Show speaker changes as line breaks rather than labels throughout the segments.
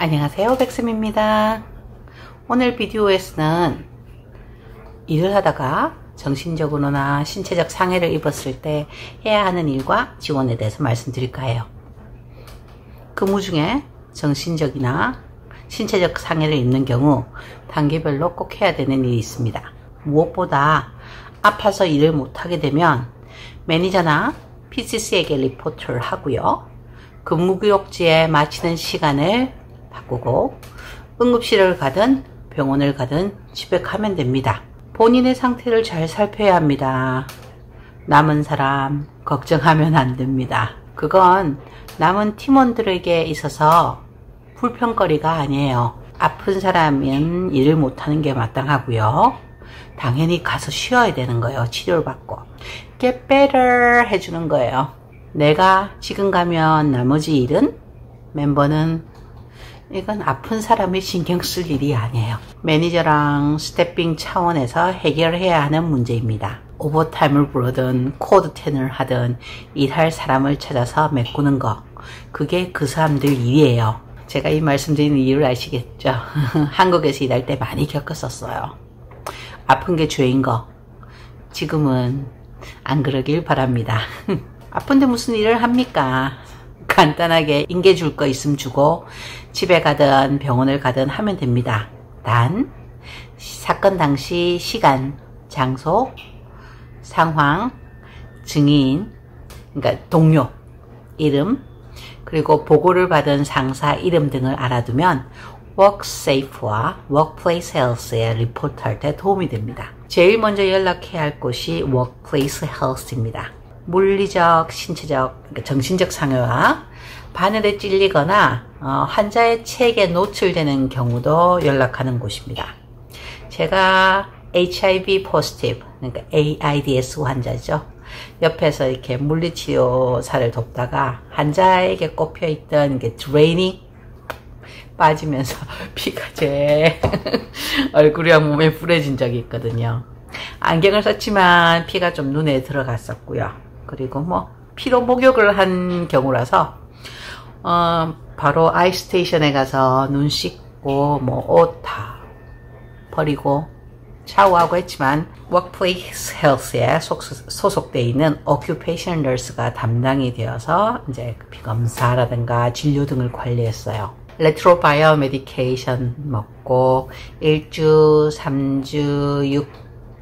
안녕하세요, 백쌤입니다. 오늘 비디오에서는 일을 하다가 정신적으로나 신체적 상해를 입었을 때 해야 하는 일과 지원에 대해서 말씀드릴까 해요. 근무 중에 정신적이나 신체적 상해를 입는 경우 단계별로 꼭 해야 되는 일이 있습니다. 무엇보다 아파서 일을 못하게 되면 매니저나 PCC에게 리포트를 하고요. 근무구역지에 마치는 시간을 바꾸고 응급실을 가든 병원을 가든 집에 가면 됩니다. 본인의 상태를 잘 살펴야 합니다. 남은 사람 걱정하면 안 됩니다. 그건 남은 팀원들에게 있어서 불평거리가 아니에요. 아픈 사람은 일을 못하는 게 마땅하고요. 당연히 가서 쉬어야 되는 거예요. 치료를 받고 get better 해주는 거예요. 내가 지금 가면 나머지 일은 멤버는 이건 아픈 사람이 신경 쓸 일이 아니에요. 매니저랑 스태핑 차원에서 해결해야 하는 문제입니다. 오버타임을 부르든 코드 10을 하든 일할 사람을 찾아서 메꾸는 거, 그게 그 사람들 일이에요. 제가 이 말씀드리는 이유를 아시겠죠? 한국에서 일할 때 많이 겪었었어요. 아픈 게 죄인 거, 지금은 안 그러길 바랍니다. 아픈데 무슨 일을 합니까? 간단하게 인계 줄 거 있으면 주고 집에 가든 병원을 가든 하면 됩니다. 단 사건 당시 시간, 장소, 상황, 증인, 그러니까 동료 이름, 그리고 보고를 받은 상사 이름 등을 알아두면 워크세이프와 워크플레이스 헬스에 리포트할 때 도움이 됩니다. 제일 먼저 연락해야 할 곳이 워크플레이스 헬스입니다. 물리적, 신체적, 그러니까 정신적 상해와 바늘에 찔리거나 환자의 책에 노출되는 경우도 연락하는 곳입니다. 제가 HIV 포지티브, 그러니까 AIDS 환자죠. 옆에서 이렇게 물리치료사를 돕다가 환자에게 꼽혀있던 게 드레이닝 빠지면서 피가 제 얼굴이랑 몸에 뿌려진 적이 있거든요. 안경을 썼지만 피가 좀 눈에 들어갔었고요. 그리고 피로 목욕을 한 경우라서 바로 아이스테이션에 가서 눈 씻고 옷 다 버리고 샤워하고 했지만 워크플레이스 헬스에 소속되어 있는 오큐페이션 널스가 담당이 되어서 이제 피검사라든가 진료 등을 관리했어요. 레트로바이오 메디케이션 먹고 1주, 3주,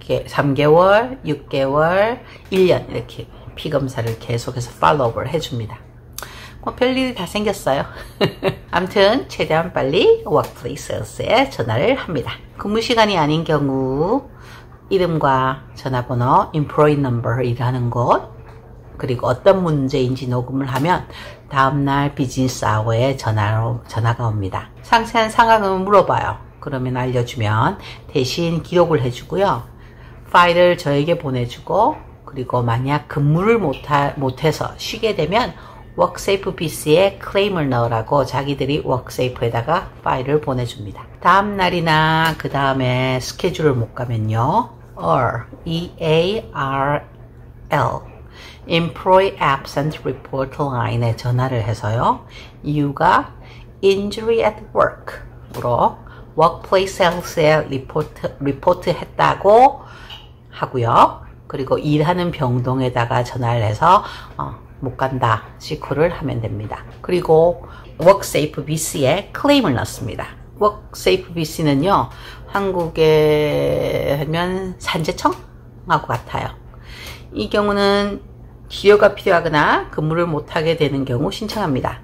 3개월, 6개월, 1년 이렇게 피검사를 계속해서 팔로우업을 해줍니다. 별일이 다 생겼어요. 아무튼 최대한 빨리 워크플레이스 헬스에 전화를 합니다. 근무 시간이 아닌 경우 이름과 전화번호, employee number 일하는 곳, 그리고 어떤 문제인지 녹음을 하면 다음날 비즈니스 아워에 전화가 옵니다. 상세한 상황을 물어봐요. 그러면 알려주면 대신 기록을 해주고요. 파일을 저에게 보내주고, 그리고 만약 근무를 못해서 쉬게 되면 워크세이프 PC에 클레임을 넣으라고 자기들이 워크세이프에다가 파일을 보내줍니다. 다음 날이나 그 다음에 스케줄을 못 가면요, EARL Employee Absent Report Line에 전화를 해서요, 이유가 Injury at Work으로 워크플레이스 헬스에 리포트 했다고 하고요. 그리고 일하는 병동에다가 전화를 해서 못 간다 시크를 하면 됩니다. 그리고 워크세이프 BC에 클레임을 넣습니다. 워크세이프 BC는요, 한국에 하면 산재청하고 같아요. 이 경우는 치료가 필요하거나 근무를 못하게 되는 경우 신청합니다.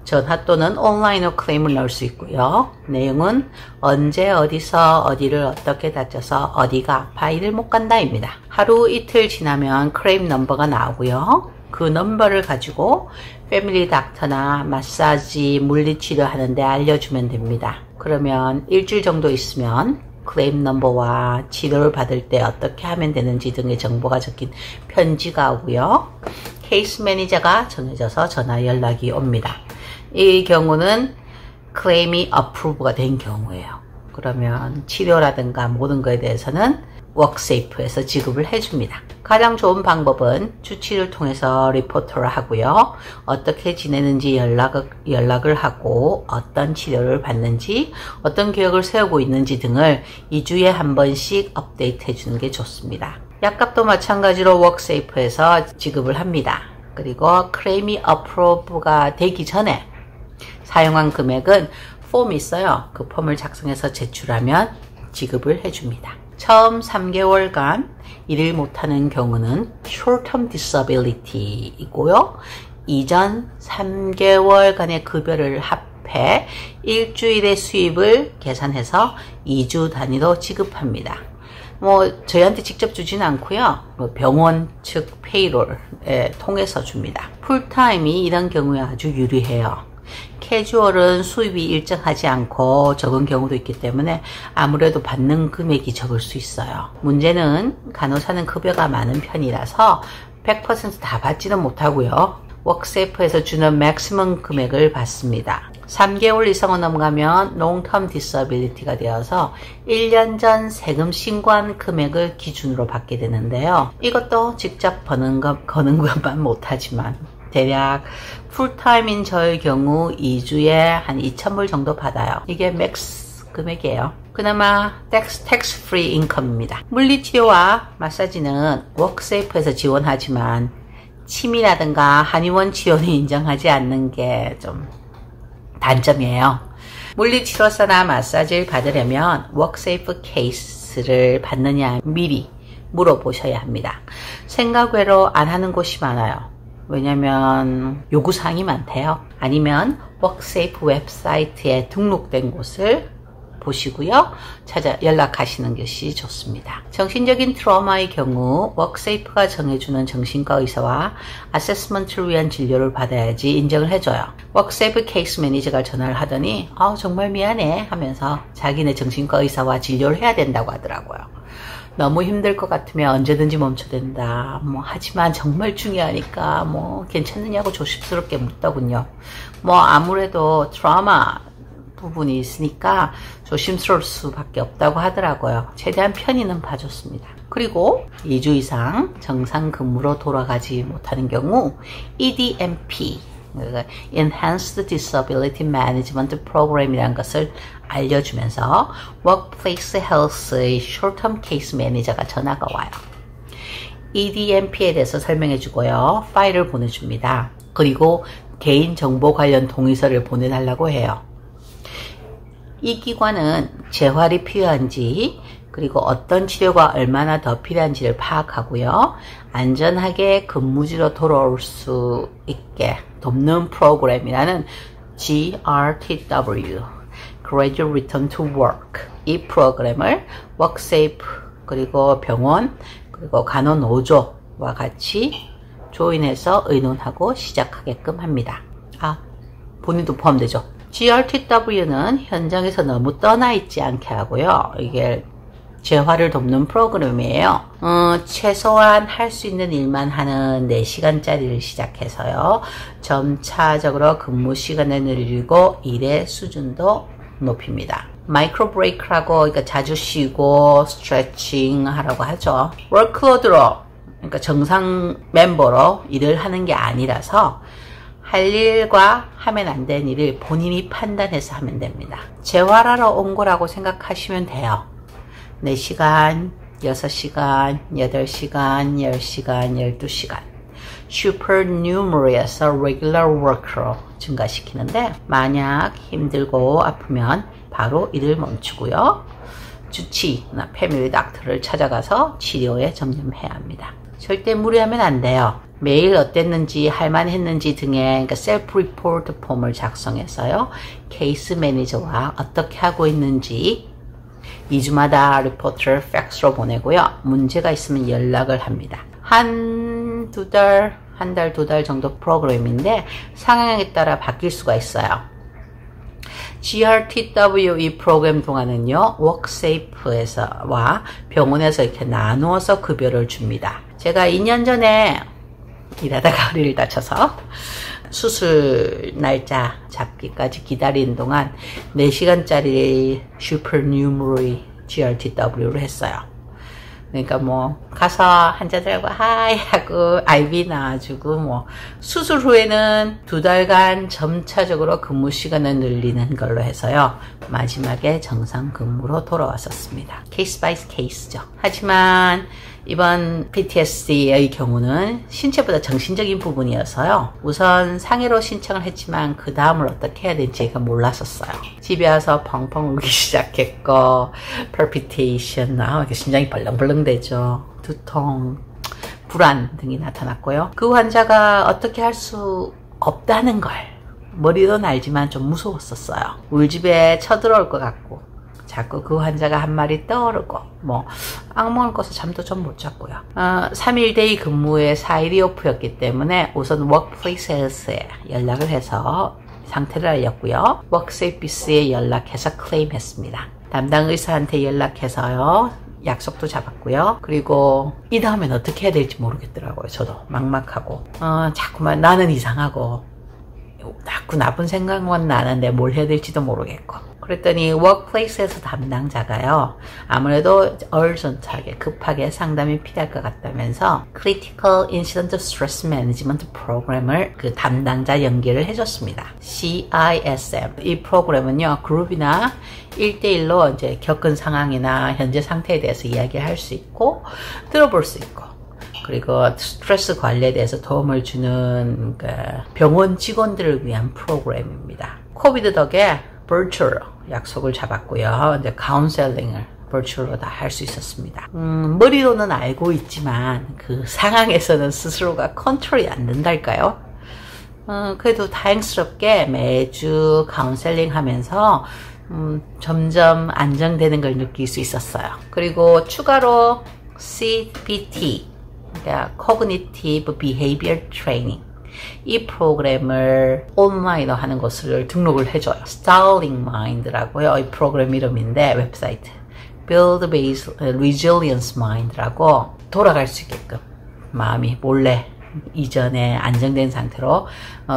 전화 또는 온라인으로 클레임을 넣을 수 있고요. 내용은 언제 어디서 어디를 어떻게 다쳐서 어디가 아파 일을 못 간다입니다. 하루 이틀 지나면 클레임 넘버가 나오고요. 그 넘버를 가지고 패밀리 닥터나 마사지, 물리치료 하는데 알려주면 됩니다. 그러면 일주일 정도 있으면 클레임 넘버와 치료를 받을 때 어떻게 하면 되는지 등의 정보가 적힌 편지가 오고요. 케이스 매니저가 정해져서 전화 연락이 옵니다. 이 경우는 클레임이 어프로브가 된 경우예요. 그러면 치료라든가 모든 거에 대해서는 워크세이프에서 지급을 해줍니다. 가장 좋은 방법은 주치를 통해서 리포터를 하고요. 어떻게 지내는지 연락을 하고 어떤 치료를 받는지 어떤 계획을 세우고 있는지 등을 2주에 한 번씩 업데이트 해주는 게 좋습니다. 약값도 마찬가지로 워크세이프에서 지급을 합니다. 그리고 클레임이 어프로브가 되기 전에 사용한 금액은 폼이 있어요. 그 폼을 작성해서 제출하면 지급을 해줍니다. 처음 3개월간 일을 못하는 경우는 short-term disability이고요. 이전 3개월간의 급여를 합해 일주일의 수입을 계산해서 2주 단위로 지급합니다. 저희한테 직접 주진 않고요. 병원 측 페이롤에 통해서 줍니다. 풀타임이 이런 경우에 아주 유리해요. 캐주얼은 수입이 일정하지 않고 적은 경우도 있기 때문에 아무래도 받는 금액이 적을 수 있어요. 문제는 간호사는 급여가 많은 편이라서 100% 다 받지는 못하고요. 워크세이프에서 주는 맥시멈 금액을 받습니다. 3개월 이상을 넘어가면 롱텀 디서빌리티가 되어서 1년 전 세금 신고한 금액을 기준으로 받게 되는데요. 이것도 직접 거는 것만 못하지만 대략 풀타임인 저의 경우 2주에 한 2,000불 정도 받아요. 이게 맥스 금액이에요. 그나마 텍스 프리 인컴입니다. 물리치료와 마사지는 워크세이프에서 지원하지만 침이라든가 한의원 치료는 인정하지 않는 게 좀 단점이에요. 물리치료사나 마사지를 받으려면 워크세이프 케이스를 받느냐 미리 물어보셔야 합니다. 생각 외로 안 하는 곳이 많아요. 왜냐면 요구사항이 많대요. 아니면 워크세이프 웹사이트에 등록된 곳을 보시고요. 연락하시는 것이 좋습니다. 정신적인 트라우마의 경우 워크세이프가 정해주는 정신과 의사와 어세스먼트를 위한 진료를 받아야지 인정을 해줘요. 워크세이프 케이스 매니저가 전화를 하더니 정말 미안해 하면서 자기네 정신과 의사와 진료를 해야 된다고 하더라고요. 너무 힘들 것 같으면 언제든지 멈춰도 된다. 하지만 정말 중요하니까 괜찮느냐고 조심스럽게 묻더군요. 아무래도 트라우마 부분이 있으니까 조심스러울 수밖에 없다고 하더라고요. 최대한 편의는 봐줬습니다. 그리고 2주 이상 정상 근무로 돌아가지 못하는 경우 EDMP, Enhanced Disability Management Program이라는 것을 알려주면서 Workplace Health의 Short-Term Case Manager가 전화가 와요. EDMP에 대해서 설명해주고요. 파일을 보내줍니다. 그리고 개인정보 관련 동의서를 보내달라고 해요. 이 기관은 재활이 필요한지 그리고 어떤 치료가 얼마나 더 필요한지를 파악하고요. 안전하게 근무지로 돌아올 수 있게 돕는 프로그램이라는 GRTW, Gradual Return to Work, 이 프로그램을 워크세이프 그리고 병원 그리고 간호노조와 같이 조인해서 의논하고 시작하게끔 합니다. 본인도 포함되죠. GRTW는 현장에서 너무 떠나 있지 않게 하고요. 이게 재활을 돕는 프로그램이에요. 최소한 할 수 있는 일만 하는 4시간짜리를 시작해서요. 점차적으로 근무 시간을 늘리고 일의 수준도 높입니다. 마이크로 브레이크라고 그러니까 자주 쉬고 스트레칭 하라고 하죠. 워크로드로 그러니까 정상 멤버로 일을 하는 게 아니라서 할 일과 하면 안 되는 일을 본인이 판단해서 하면 됩니다. 재활하러 온 거라고 생각하시면 돼요. 4시간, 6시간, 8시간, 10시간, 12시간. Supernumerary,에서 regular work로 증가시키는데 만약 힘들고 아프면 바로 일을 멈추고요. 주치나 패밀리 닥터를 찾아가서 치료에 전념해야 합니다. 절대 무리하면 안 돼요. 매일 어땠는지 할만했는지 등의 그러니까 셀프 리포트 폼을 작성해서요. 케이스 매니저와 어떻게 하고 있는지 2주마다 리포트를 팩스로 보내고요. 문제가 있으면 연락을 합니다. 한 달, 2달 정도 프로그램인데 상황에 따라 바뀔 수가 있어요. GRTW 이 프로그램 동안은요. 워크세이프에서와 병원에서 이렇게 나누어서 급여를 줍니다. 제가 2년 전에 일하다가 허리를 다쳐서 수술 날짜 잡기까지 기다리는 동안 4시간짜리 슈퍼뉴머리 GRTW를 했어요. 그러니까 뭐 가서 환자들하고 하이 하고 IV 놔주고 뭐 수술 후에는 2달간 점차적으로 근무 시간을 늘리는 걸로 해서요. 마지막에 정상 근무로 돌아왔었습니다. 케이스 바이 케이스죠. 하지만 이번 PTSD의 경우는 신체보다 정신적인 부분이어서요. 우선 상해로 신청을 했지만 그 다음을 어떻게 해야 될지 제가 몰랐었어요. 집에 와서 펑펑 울기 시작했고 palpitation, 이렇게 심장이 벌렁벌렁 되죠. 두통, 불안 등이 나타났고요. 그 환자가 어떻게 할 수 없다는 걸 머리로는 알지만 좀 무서웠었어요. 울집에 쳐들어올 것 같고 자꾸 그 환자가 한 말이 떠오르고 뭐 악몽을 꿔서 잠도 좀 못 잤고요. 3일 데이 근무에 4일이 오프였기 때문에 우선 워크플레이스에 연락을 해서 상태를 알렸고요. 워크세이피스에 연락해서 클레임했습니다. 담당 의사한테 연락해서요. 약속도 잡았고요. 그리고 이 다음엔 어떻게 해야 될지 모르겠더라고요. 저도 막막하고 자꾸만 나는 이상하고 자꾸 나쁜 생각만 나는데 뭘 해야 될지도 모르겠고 그랬더니 워크플레이스에서 담당자가요. 아무래도 urgent하게 급하게 상담이 필요할 것 같다면서 Critical Incident Stress Management 프로그램을 그 담당자 연계를 해줬습니다. CISM. 이 프로그램은요. 그룹이나 1대1로 이제 겪은 상황이나 현재 상태에 대해서 이야기를 할 수 있고 들어볼 수 있고 그리고 스트레스 관리에 대해서 도움을 주는 그 병원 직원들을 위한 프로그램입니다. 코비드 덕에 버추얼 약속을 잡았고요. 이제 카운셀링을 버추얼로 다 할 수 있었습니다. 머리로는 알고 있지만 그 상황에서는 스스로가 컨트롤이 안 된달까요? 그래도 다행스럽게 매주 카운셀링 하면서 점점 안정되는 걸 느낄 수 있었어요. 그리고 추가로 CBT, 그러니까 Cognitive Behavior Training, 이 프로그램을 온라인으로 하는 것을 등록을 해줘요. Starling Mind라고요. 이 프로그램 이름인데 웹사이트 Build Based Resilience Mind라고 돌아갈 수 있게끔 마음이 몰래 이전에 안정된 상태로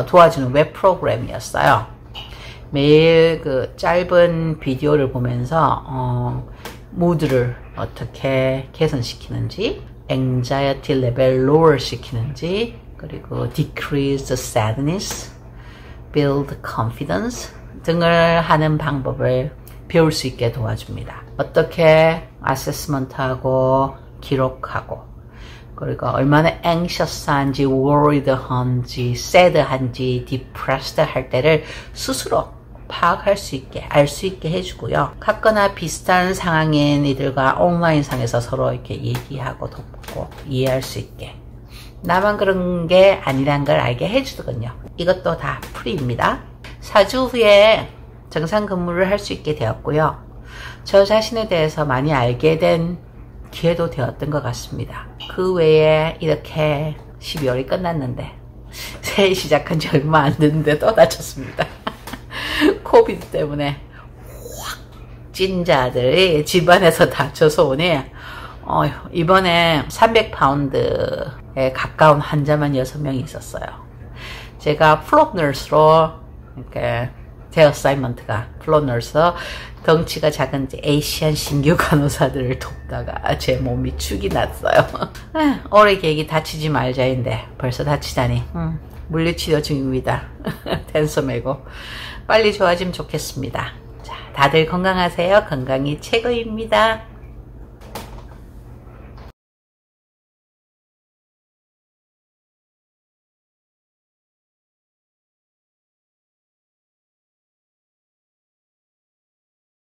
도와주는 웹 프로그램이었어요. 매일 그 짧은 비디오를 보면서 무드를 어떻게 개선시키는지, anxiety level lower 시키는지, 그리고 decrease the sadness, build confidence 등을 하는 방법을 배울 수 있게 도와줍니다. 어떻게 assessment하고 기록하고 그리고 얼마나 anxious한지, worried한지, sad한지, depressed 할 때를 스스로 파악할 수 있게, 알 수 있게 해주고요. 같거나 비슷한 상황인 이들과 온라인상에서 서로 이렇게 얘기하고 돕고 이해할 수 있게 나만 그런 게 아니란 걸 알게 해주거든요. 이것도 다 프리입니다. 4주 후에 정상 근무를 할 수 있게 되었고요. 저 자신에 대해서 많이 알게 된 기회도 되었던 것 같습니다. 그 외에 이렇게 12월이 끝났는데 새해 시작한 지 얼마 안 됐는데 또 다쳤습니다. 코비드 때문에 확진자들이 집안에서 다쳐서 오니 이번에 300파운드에 가까운 환자만 6명이 있었어요. 제가 플롯 너스로 이렇게 제 어사이먼트가 플롯 너스로 덩치가 작은 에이시안 신규 간호사들을 돕다가 제 몸이 축이 났어요. 올해 계획이 다치지 말자인데 벌써 다치다니 물리치료 중입니다. 텐서 메고 빨리 좋아지면 좋겠습니다. 자, 다들 건강하세요. 건강이 최고입니다.